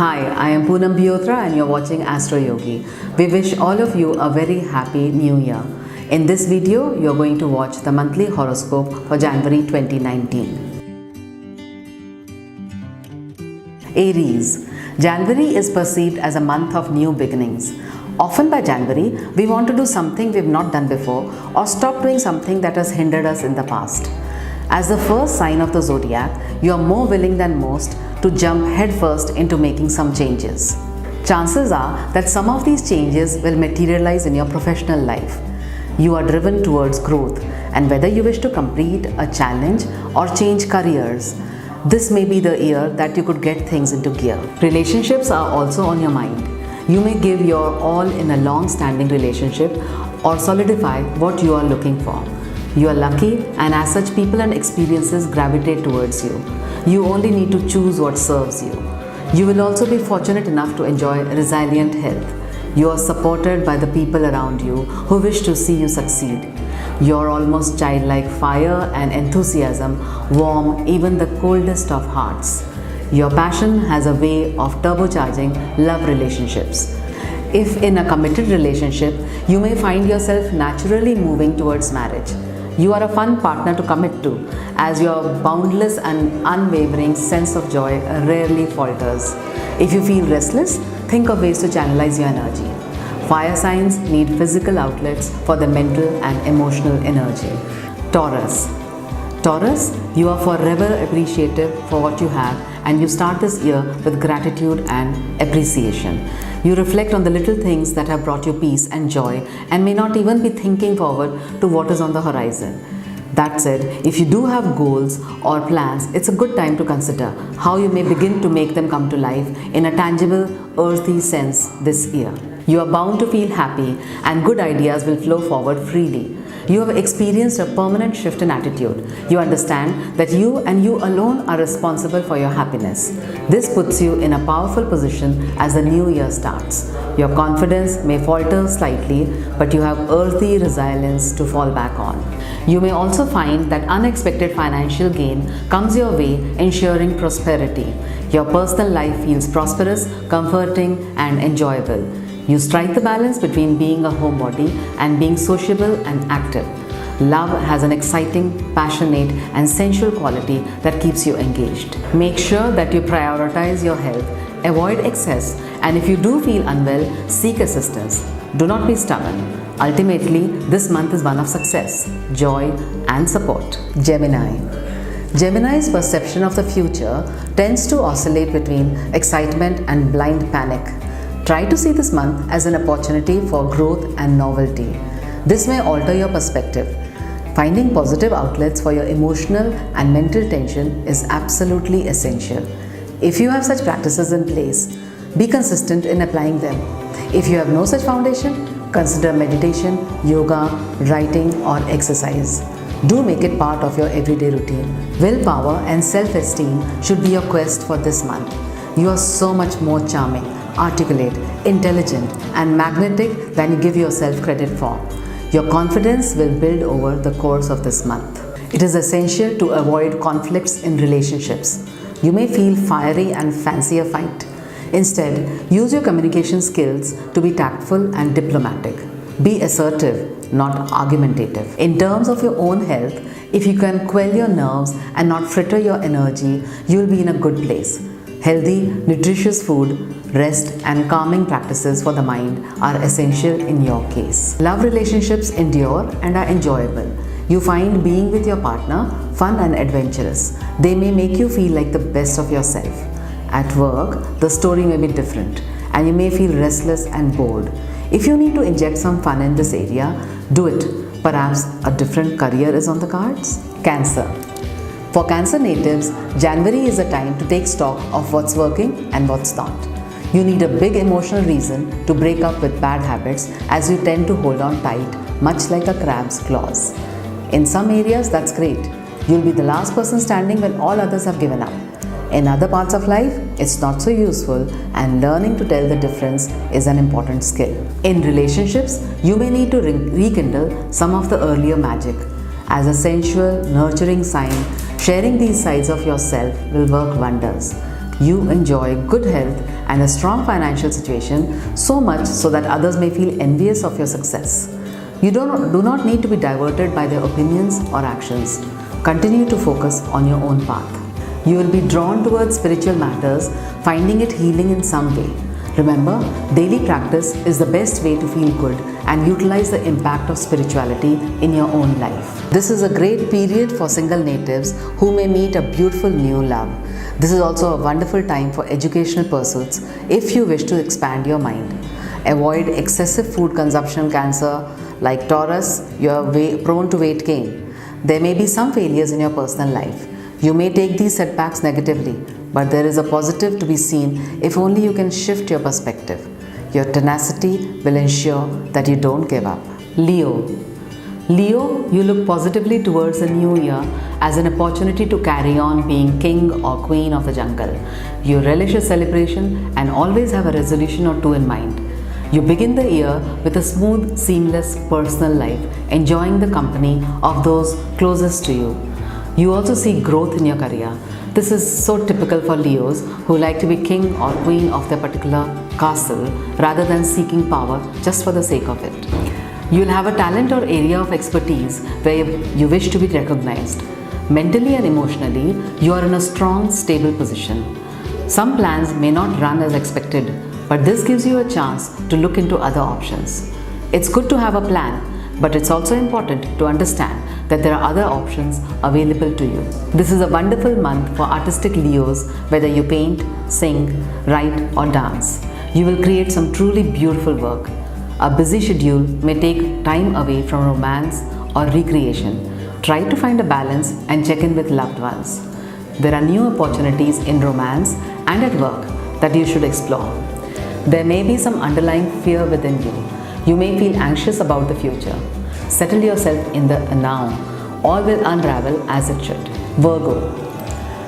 Hi, I am Poonam Biotra and you're watching Astroyogi. We wish all of you a very happy new year. In this video, you're going to watch the monthly horoscope for January 2019. Aries. January is perceived as a month of new beginnings. Often by January, we want to do something we've not done before or stop doing something that has hindered us in the past. As the first sign of the Zodiac, you are more willing than most to jump headfirst into making some changes. Chances are that some of these changes will materialize in your professional life. You are driven towards growth, and whether you wish to complete a challenge or change careers, this may be the year that you could get things into gear. Relationships are also on your mind. You may give your all in a long-standing relationship or solidify what you are looking for. You are lucky, and as such, people and experiences gravitate towards you. You only need to choose what serves you. You will also be fortunate enough to enjoy resilient health. You are supported by the people around you who wish to see you succeed. Your almost childlike fire and enthusiasm warm even the coldest of hearts. Your passion has a way of turbocharging love relationships. If in a committed relationship, you may find yourself naturally moving towards marriage. You are a fun partner to commit to, as your boundless and unwavering sense of joy rarely falters. If you feel restless, think of ways to channelize your energy. Fire signs need physical outlets for their mental and emotional energy. Taurus. Taurus, you are forever appreciative for what you have, and you start this year with gratitude and appreciation. You reflect on the little things that have brought you peace and joy and may not even be thinking forward to what is on the horizon. That said, if you do have goals or plans, it's a good time to consider how you may begin to make them come to life in a tangible, earthy sense this year. You are bound to feel happy and good ideas will flow forward freely. You have experienced a permanent shift in attitude. You understand that you and you alone are responsible for your happiness. This puts you in a powerful position as the new year starts. Your confidence may falter slightly, but you have earthy resilience to fall back on. You may also find that unexpected financial gain comes your way, ensuring prosperity. Your personal life feels prosperous, comforting, and enjoyable. You strike the balance between being a homebody and being sociable and active. Love has an exciting, passionate, and sensual quality that keeps you engaged. Make sure that you prioritize your health, avoid excess, and if you do feel unwell, seek assistance. Do not be stubborn. Ultimately, this month is one of success, joy, and support. Gemini. Gemini's perception of the future tends to oscillate between excitement and blind panic. Try to see this month as an opportunity for growth and novelty. This may alter your perspective. Finding positive outlets for your emotional and mental tension is absolutely essential. If you have such practices in place, be consistent in applying them. If you have no such foundation, consider meditation, yoga, writing, or exercise. Do make it part of your everyday routine. Willpower and self-esteem should be your quest for this month. You are so much more charming, articulate, intelligent, and magnetic than you give yourself credit for. Your confidence will build over the course of this month. It is essential to avoid conflicts in relationships. You may feel fiery and fancy a fight. Instead, use your communication skills to be tactful and diplomatic. Be assertive, not argumentative. In terms of your own health, if you can quell your nerves and not fritter your energy, you will be in a good place. Healthy, nutritious food, rest, and calming practices for the mind are essential in your case. Love relationships endure and are enjoyable. You find being with your partner fun and adventurous. They may make you feel like the best of yourself. At work, the story may be different, and you may feel restless and bored. If you need to inject some fun in this area, do it. Perhaps a different career is on the cards? Cancer. For Cancer natives, January is a time to take stock of what's working and what's not. You need a big emotional reason to break up with bad habits, as you tend to hold on tight, much like a crab's claws. In some areas, that's great. You'll be the last person standing when all others have given up. In other parts of life, it's not so useful, and learning to tell the difference is an important skill. In relationships, you may need to rekindle some of the earlier magic. As a sensual, nurturing sign, sharing these sides of yourself will work wonders. You enjoy good health and a strong financial situation, so much so that others may feel envious of your success. You do not need to be diverted by their opinions or actions. Continue to focus on your own path. You will be drawn towards spiritual matters, finding it healing in some way. Remember, daily practice is the best way to feel good and utilize the impact of spirituality in your own life. This is a great period for single natives who may meet a beautiful new love. This is also a wonderful time for educational pursuits if you wish to expand your mind. Avoid excessive food consumption. Cancer, like Taurus, you are prone to weight gain. There may be some failures in your personal life. You may take these setbacks negatively, but there is a positive to be seen if only you can shift your perspective. Your tenacity will ensure that you don't give up. Leo, you look positively towards the new year as an opportunity to carry on being king or queen of the jungle. You relish a celebration and always have a resolution or two in mind. You begin the year with a smooth, seamless personal life, enjoying the company of those closest to you. You also see growth in your career. This is so typical for Leos who like to be king or queen of their particular castle rather than seeking power just for the sake of it. You will have a talent or area of expertise where you wish to be recognized. Mentally and emotionally, you are in a strong, stable position. Some plans may not run as expected, but this gives you a chance to look into other options. It's good to have a plan, but it's also important to understand that there are other options available to you. This is a wonderful month for artistic Leos, whether you paint, sing, write or dance. You will create some truly beautiful work. A busy schedule may take time away from romance or recreation. Try to find a balance and check in with loved ones. There are new opportunities in romance and at work that you should explore. There may be some underlying fear within you. You may feel anxious about the future. Settle yourself in the now. All will unravel as it should. Virgo.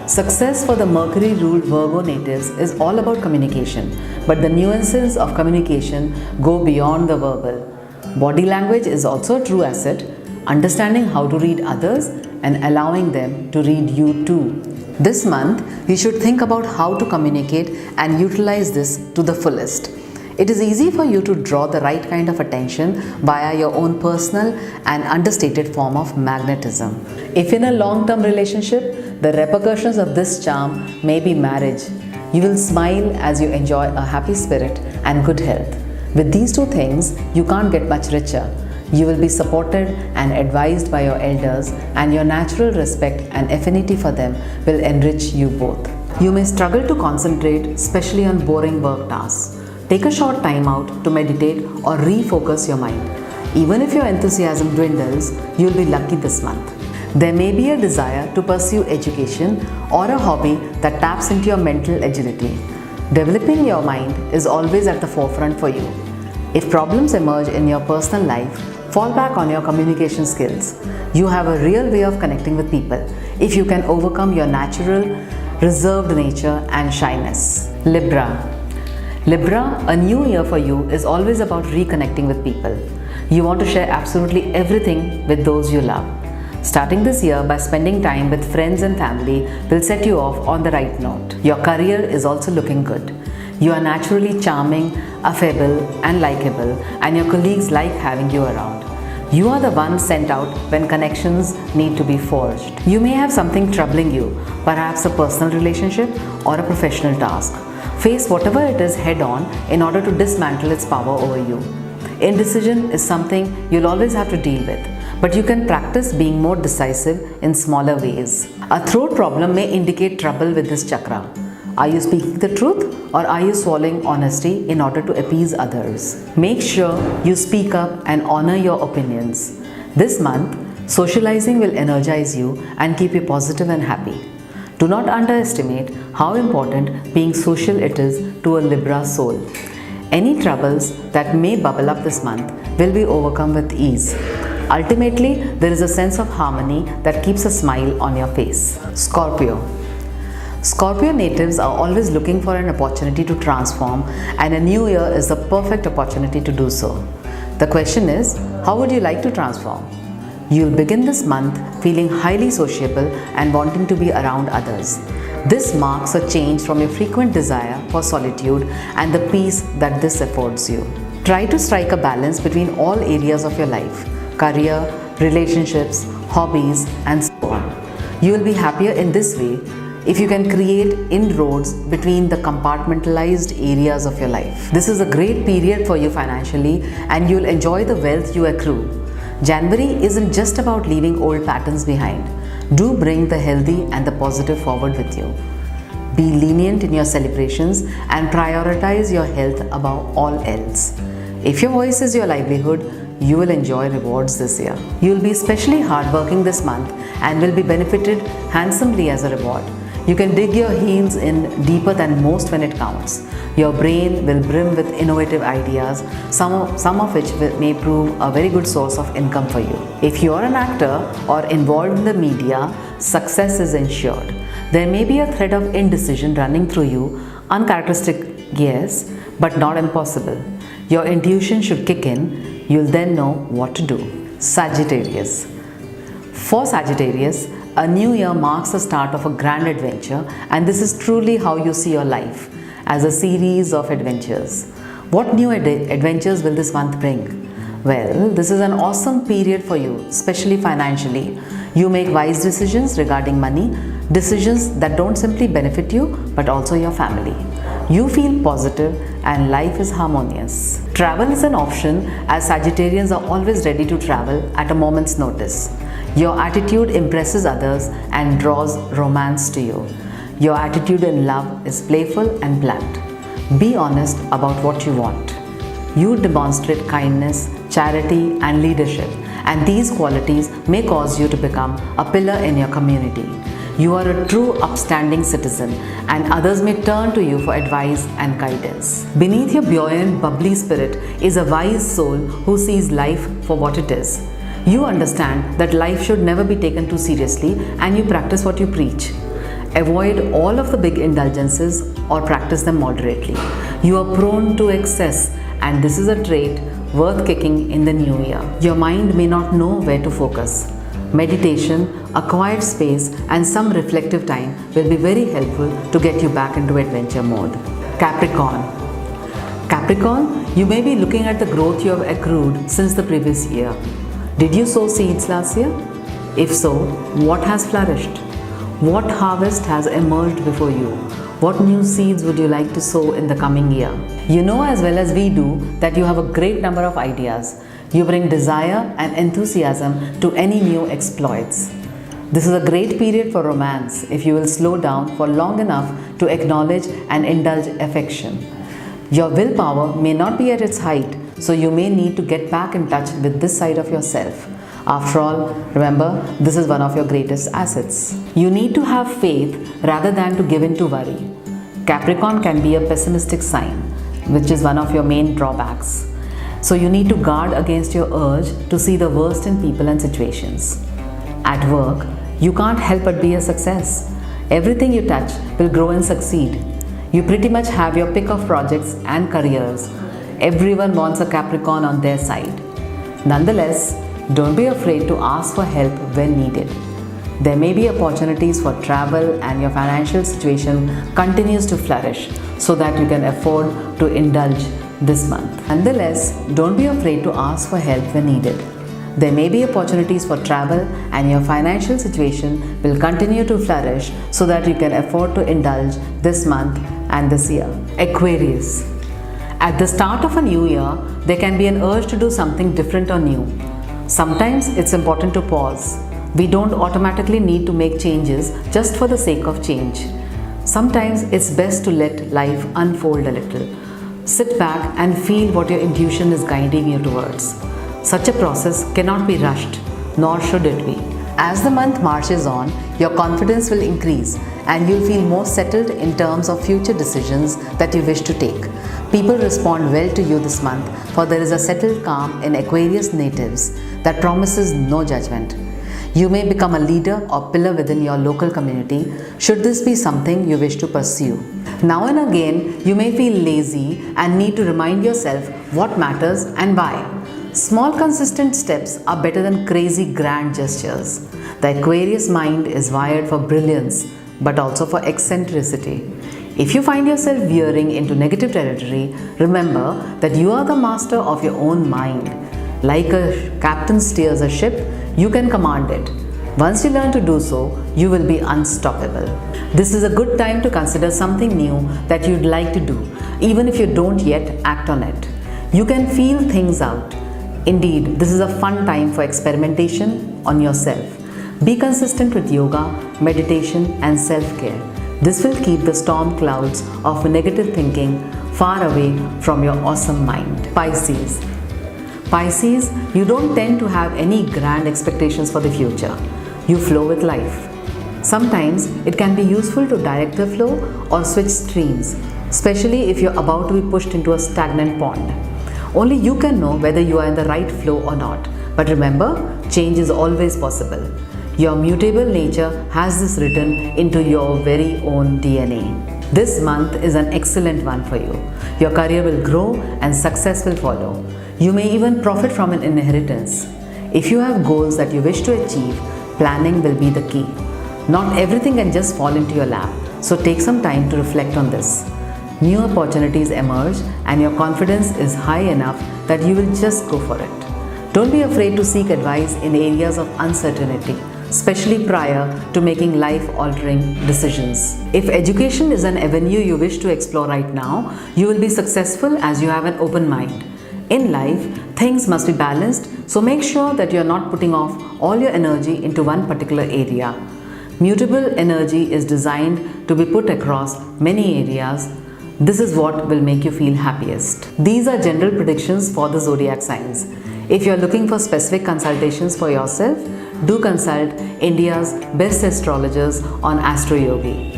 Success for the Mercury-ruled Virgo natives is all about communication, but the nuances of communication go beyond the verbal. Body language is also a true asset, understanding how to read others and allowing them to read you too. This month, you should think about how to communicate and utilize this to the fullest. It is easy for you to draw the right kind of attention via your own personal and understated form of magnetism. If in a long-term relationship, the repercussions of this charm may be marriage. You will smile as you enjoy a happy spirit and good health. With these two things, you can't get much richer. You will be supported and advised by your elders, and your natural respect and affinity for them will enrich you both. You may struggle to concentrate, especially on boring work tasks. Take a short time out to meditate or refocus your mind. Even if your enthusiasm dwindles, you'll be lucky this month. There may be a desire to pursue education or a hobby that taps into your mental agility. Developing your mind is always at the forefront for you. If problems emerge in your personal life, fall back on your communication skills. You have a real way of connecting with people if you can overcome your natural, reserved nature and shyness. Libra, a new year for you is always about reconnecting with people. You want to share absolutely everything with those you love. Starting this year by spending time with friends and family will set you off on the right note. Your career is also looking good. You are naturally charming, affable and likable, and your colleagues like having you around. You are the one sent out when connections need to be forged. You may have something troubling you, perhaps a personal relationship or a professional task. Face whatever it is head on in order to dismantle its power over you. Indecision is something you'll always have to deal with, but you can practice being more decisive in smaller ways. A throat problem may indicate trouble with this chakra. Are you speaking the truth or are you swallowing honesty in order to appease others? Make sure you speak up and honor your opinions. This month, socializing will energize you and keep you positive and happy. Do not underestimate how important being social it is to a Libra soul. Any troubles that may bubble up this month will be overcome with ease. Ultimately, there is a sense of harmony that keeps a smile on your face. Scorpio natives are always looking for an opportunity to transform, and a new year is the perfect opportunity to do so. The question is, how would you like to transform? You'll begin this month feeling highly sociable and wanting to be around others. This marks a change from your frequent desire for solitude and the peace that this affords you. Try to strike a balance between all areas of your life: career, relationships, hobbies, and so on. You will be happier in this way if you can create inroads between the compartmentalized areas of your life. This is a great period for you financially, and you'll enjoy the wealth you accrue. January isn't just about leaving old patterns behind. Do bring the healthy and the positive forward with you. Be lenient in your celebrations and prioritize your health above all else. If your voice is your livelihood, you will enjoy rewards this year. You will be especially hardworking this month and will be benefited handsomely as a reward. You can dig your heels in deeper than most when it counts. Your brain will brim with innovative ideas, some of which may prove a very good source of income for you. If you are an actor or involved in the media, success is ensured. There may be a thread of indecision running through you, uncharacteristic, yes, but not impossible. Your intuition should kick in. You'll then know what to do. Sagittarius. For Sagittarius, a new year marks the start of a grand adventure, and this is truly how you see your life, as a series of adventures. What new adventures will this month bring? Well, this is an awesome period for you, especially financially. You make wise decisions regarding money, decisions that don't simply benefit you but also your family. You feel positive and life is harmonious. Travel is an option, as Sagittarians are always ready to travel at a moment's notice. Your attitude impresses others and draws romance to you. Your attitude in love is playful and blunt. Be honest about what you want. You demonstrate kindness, charity, and leadership, and these qualities may cause you to become a pillar in your community. You are a true upstanding citizen, and others may turn to you for advice and guidance. Beneath your buoyant, bubbly spirit is a wise soul who sees life for what it is. You understand that life should never be taken too seriously, and you practice what you preach. Avoid all of the big indulgences or practice them moderately. You are prone to excess, and this is a trait worth kicking in the new year. Your mind may not know where to focus. Meditation, a quiet space, and some reflective time will be very helpful to get you back into adventure mode. Capricorn. Capricorn, you may be looking at the growth you have accrued since the previous year. Did you sow seeds last year? If so, what has flourished? What harvest has emerged before you? What new seeds would you like to sow in the coming year? You know as well as we do that you have a great number of ideas. You bring desire and enthusiasm to any new exploits. This is a great period for romance if you will slow down for long enough to acknowledge and indulge affection. Your willpower may not be at its height, so you may need to get back in touch with this side of yourself. After all, remember, this is one of your greatest assets. You need to have faith rather than to give in to worry. Capricorn can be a pessimistic sign, which is one of your main drawbacks. So you need to guard against your urge to see the worst in people and situations. At work, you can't help but be a success. Everything you touch will grow and succeed. You pretty much have your pick of projects and careers. Everyone wants a Capricorn on their side. Nonetheless, don't be afraid to ask for help when needed. There may be opportunities for travel, and your financial situation continues to flourish so that you can afford to indulge this month. Nonetheless, don't be afraid to ask for help when needed. There may be opportunities for travel, and your financial situation will continue to flourish so that you can afford to indulge this month and this year. Aquarius. At the start of a new year, there can be an urge to do something different or new. Sometimes it's important to pause. We don't automatically need to make changes just for the sake of change. Sometimes it's best to let life unfold a little. Sit back and feel what your intuition is guiding you towards. Such a process cannot be rushed, nor should it be. As the month marches on, your confidence will increase and you'll feel more settled in terms of future decisions that you wish to take. People respond well to you this month, for there is a settled calm in Aquarius natives that promises no judgment. You may become a leader or pillar within your local community should this be something you wish to pursue. Now and again, you may feel lazy and need to remind yourself what matters and why. Small consistent steps are better than crazy grand gestures. The Aquarius mind is wired for brilliance but also for eccentricity. If you find yourself veering into negative territory, remember that you are the master of your own mind. Like a captain steers a ship, you can command it. Once you learn to do so, you will be unstoppable. This is a good time to consider something new that you'd like to do, even if you don't yet act on it. You can feel things out. Indeed, this is a fun time for experimentation on yourself. Be consistent with yoga, meditation, and self-care. This will keep the storm clouds of negative thinking far away from your awesome mind. Pisces. Pisces, you don't tend to have any grand expectations for the future. You flow with life. Sometimes it can be useful to direct the flow or switch streams, especially if you're about to be pushed into a stagnant pond. Only you can know whether you are in the right flow or not. But remember, change is always possible. Your mutable nature has this written into your very own DNA. This month is an excellent one for you. Your career will grow and success will follow. You may even profit from an inheritance. If you have goals that you wish to achieve, planning will be the key. Not everything can just fall into your lap, so take some time to reflect on this. New opportunities emerge and your confidence is high enough that you will just go for it. Don't be afraid to seek advice in areas of uncertainty, especially prior to making life-altering decisions. If education is an avenue you wish to explore right now, you will be successful as you have an open mind. In life, things must be balanced, so make sure that you are not putting off all your energy into one particular area. Mutable energy is designed to be put across many areas. This is what will make you feel happiest. These are general predictions for the zodiac signs. If you are looking for specific consultations for yourself, do consult India's best astrologers on Astroyogi.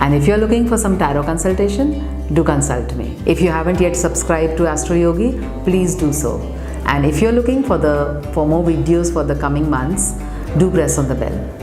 And if you are looking for some tarot consultation, do consult me. If you haven't yet subscribed to Astroyogi, please do so. And if you are looking for more videos for the coming months, do press on the bell.